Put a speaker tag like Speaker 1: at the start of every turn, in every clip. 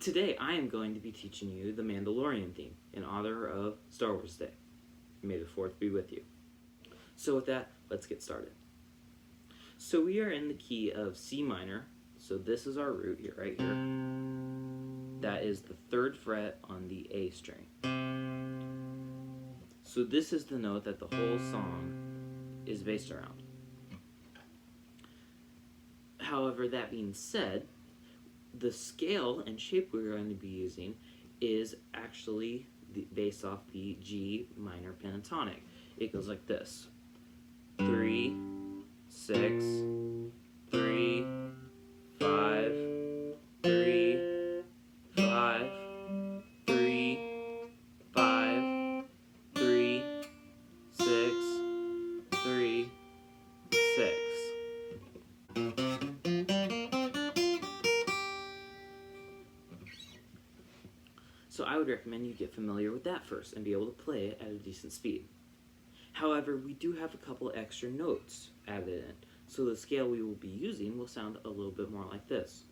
Speaker 1: Today I am going to be teaching you the Mandalorian theme in honor of Star Wars Day. May the 4th be with you. So with that, let's get started. So we are in the key of C minor, so this is our root here, right here. That is the 3rd fret on the A string. So this is the note that the whole song is based around. However, that being said, the scale and shape we're going to be using is actually based off the G minor pentatonic. It goes like this: 3, 6, 3, 5, 3, 5, 3, 5, 3, 6, 3, 6. So I would recommend you get familiar with that first and be able to play it at a decent speed. However, we do have a couple extra notes added in, so the scale we will be using will sound a little bit more like this.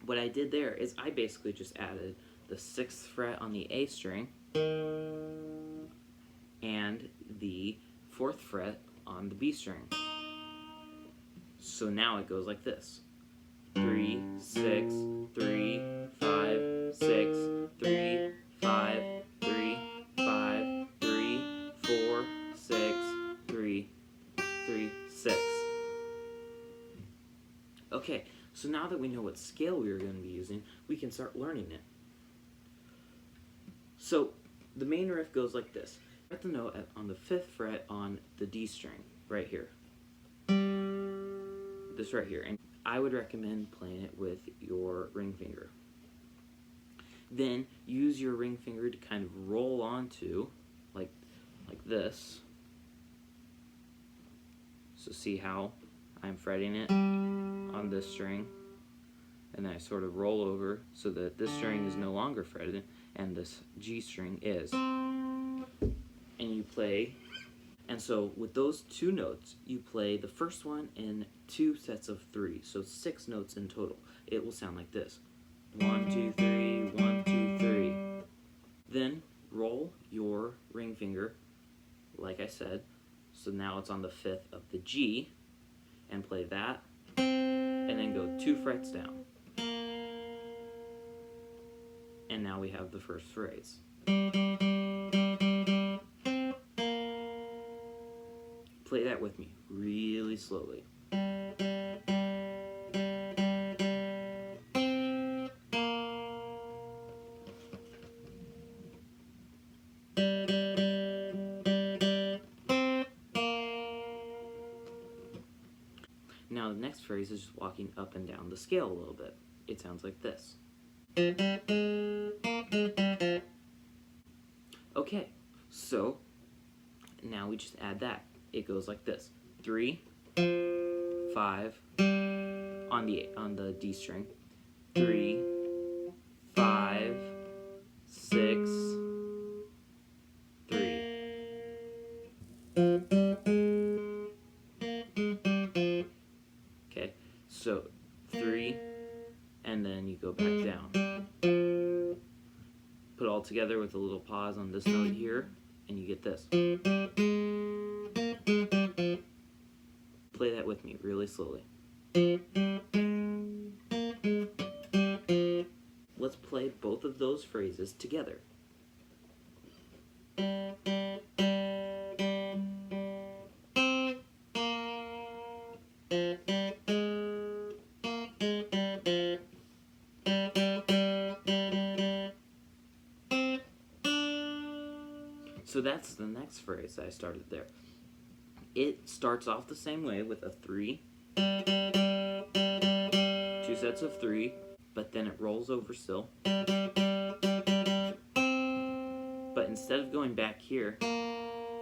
Speaker 1: What I did there is I basically just added the 6th fret on the A string and the 4th fret on the B string. So now it goes like this: 3, 6, 3, 5, 6, 3, 5, 3, 5, 3, 4, 6, 3, 3, 6. Okay, so now that we know what scale we are going to be using, we can start learning it. So the main riff goes like this. Write the note on the 5th fret on the D string, right here. This right here. And I would recommend playing it with your ring finger. Then use your ring finger to kind of roll onto, like this. So see how I'm fretting it on this string, and then I sort of roll over so that this string is no longer fretted and this G string is. And you play, and so with those 2 notes, you play the first one in 2 sets of 3, so 6 notes in total. It will sound like this: 1, 2, 3, 1, 2, 3. Then roll your ring finger, like I said, so now it's on the 5th of the G, and play that, and then go 2 frets down. And now we have the first phrase. Play that with me really slowly. Now the next phrase is just walking up and down the scale a little bit. It sounds like this. Okay, so now we just add that. It goes like this: 3, 5 on the D string, 3, 5, 6, 3. Okay, so 3, and then you go back down. Put it all together with a little pause on this note here, and you get this. Play that with me really slowly. Let's play both of those phrases together. So that's the next phrase I started there. It starts off the same way with a 3, 2 sets of 3, but then it rolls over still. But instead of going back here,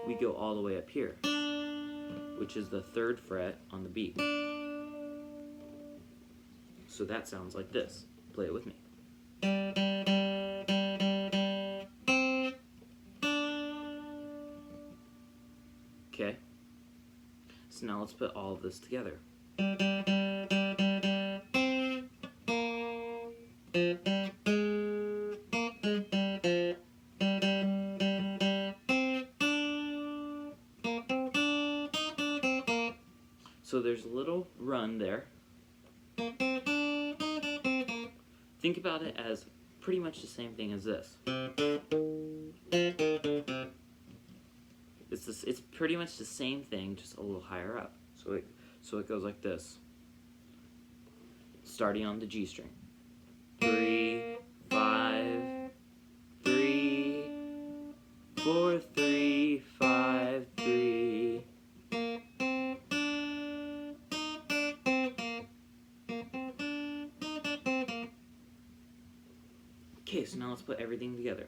Speaker 1: we go all the way up here, which is the 3rd fret on the B. So that sounds like this. Play it with me. so now let's put all of this together. So there's a little run there. Think about it as pretty much the same thing as this. It's pretty much the same thing, just a little higher up. So it goes like this, starting on the G string. 3, 5, 3, 4, 3, 5, 3. Okay, so now let's put everything together.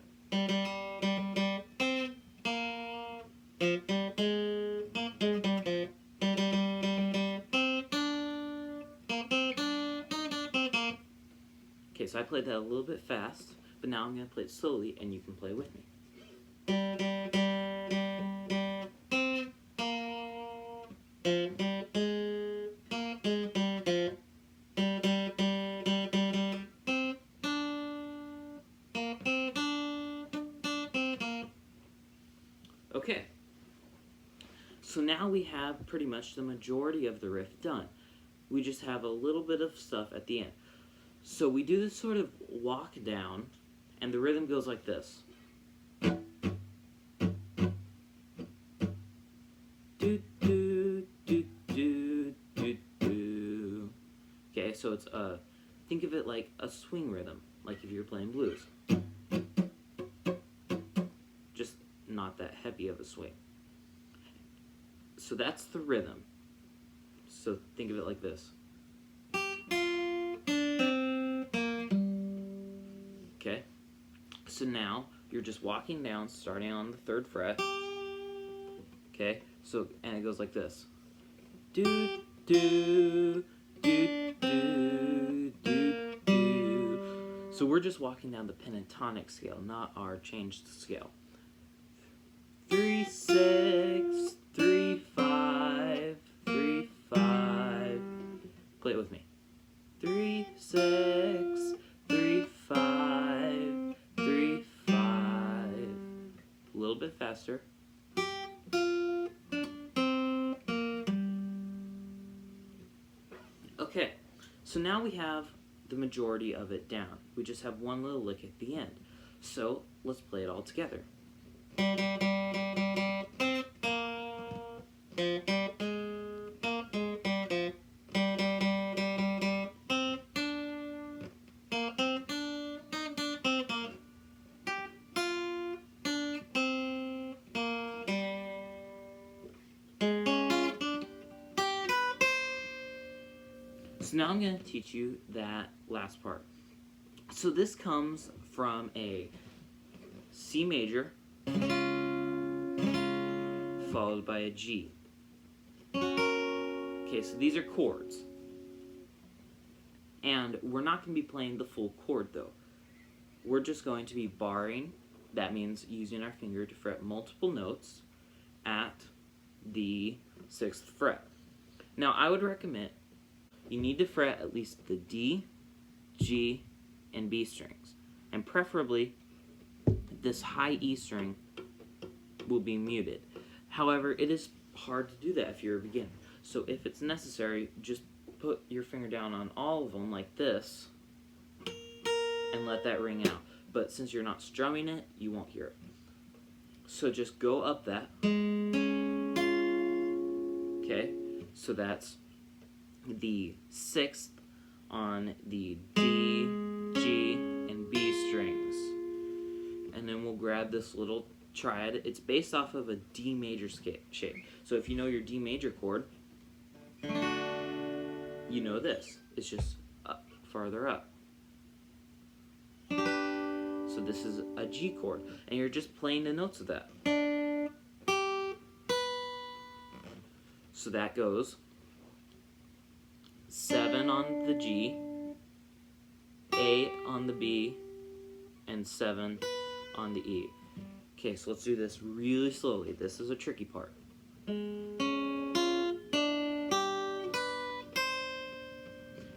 Speaker 1: Okay, so I played that a little bit fast, but now I'm going to play it slowly and you can play with me. Okay, so now we have pretty much the majority of the riff done. We just have a little bit of stuff at the end. So we do this sort of walk down, and the rhythm goes like this. Do, do, do, do, do, do. Okay, so it's think of it like a swing rhythm, like if you're playing blues. Just not that heavy of a swing. So that's the rhythm. So think of it like this. Okay, so now you're just walking down, starting on the 3rd fret. Okay, so and it goes like this. Do do do do do do. So we're just walking down the pentatonic scale, not our changed scale. 3 6 3 5 3 5. Play it with me. 3 6 3 5 3 5. A little bit faster. Okay, so now we have the majority of it down. We just have one little lick at the end. So let's play it all together. So now I'm going to teach you that last part. So this comes from a C major followed by a G. Okay, so these are chords. And we're not going to be playing the full chord though. We're just going to be barring, that means using our finger to fret multiple notes at the 6th fret. Now I would recommend you need to fret at least the D, G, and B strings. And preferably, this high E string will be muted. However, it is hard to do that if you're a beginner. So if it's necessary, just put your finger down on all of them like this and let that ring out. But since you're not strumming it, you won't hear it. So just go up that. Okay, so that's the 6th on the D, G, and B strings. And then we'll grab this little triad. It's based off of a D major shape. So if you know your D major chord, you know this. It's just up, farther up. So this is a G chord, and you're just playing the notes of that. So that goes 7 on the G, 8 on the B, and 7 on the E. Okay, so let's do this really slowly. This is a tricky part.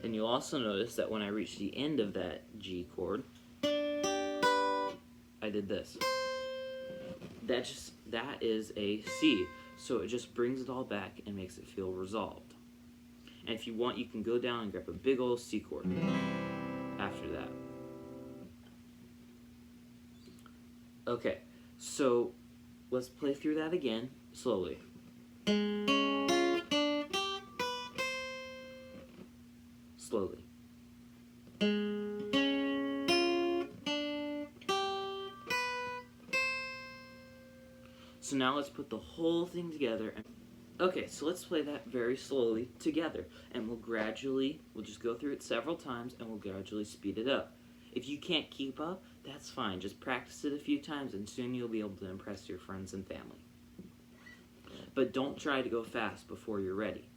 Speaker 1: And you'll also notice that when I reach the end of that G chord, I did this. That is a C, so it just brings it all back and makes it feel resolved. And if you want, you can go down and grab a big old C chord after that. Okay, so let's play through that again, slowly. Slowly. So now let's put the whole thing together. Okay, so let's play that very slowly together, and we'll just go through it several times, and we'll gradually speed it up. If you can't keep up, that's fine. Just practice it a few times, and soon you'll be able to impress your friends and family. But don't try to go fast before you're ready.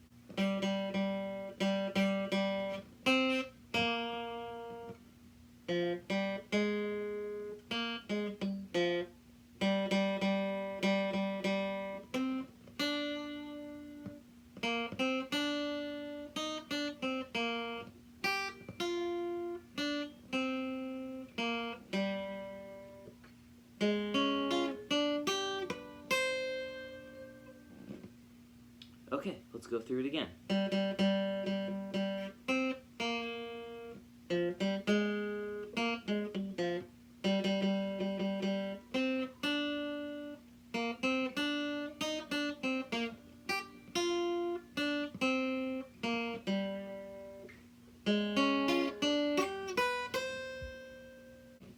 Speaker 1: Okay, let's go through it again.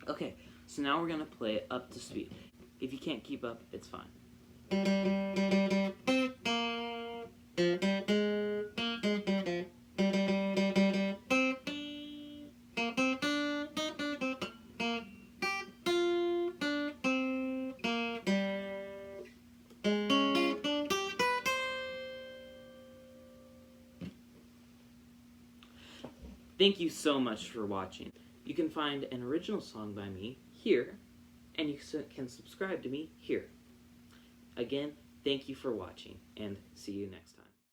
Speaker 1: Okay, so now we're going to play it up to speed. If you can't keep up, it's fine. Thank you so much for watching. You can find an original song by me here, and you can subscribe to me here. Again, thank you for watching, and see you next time.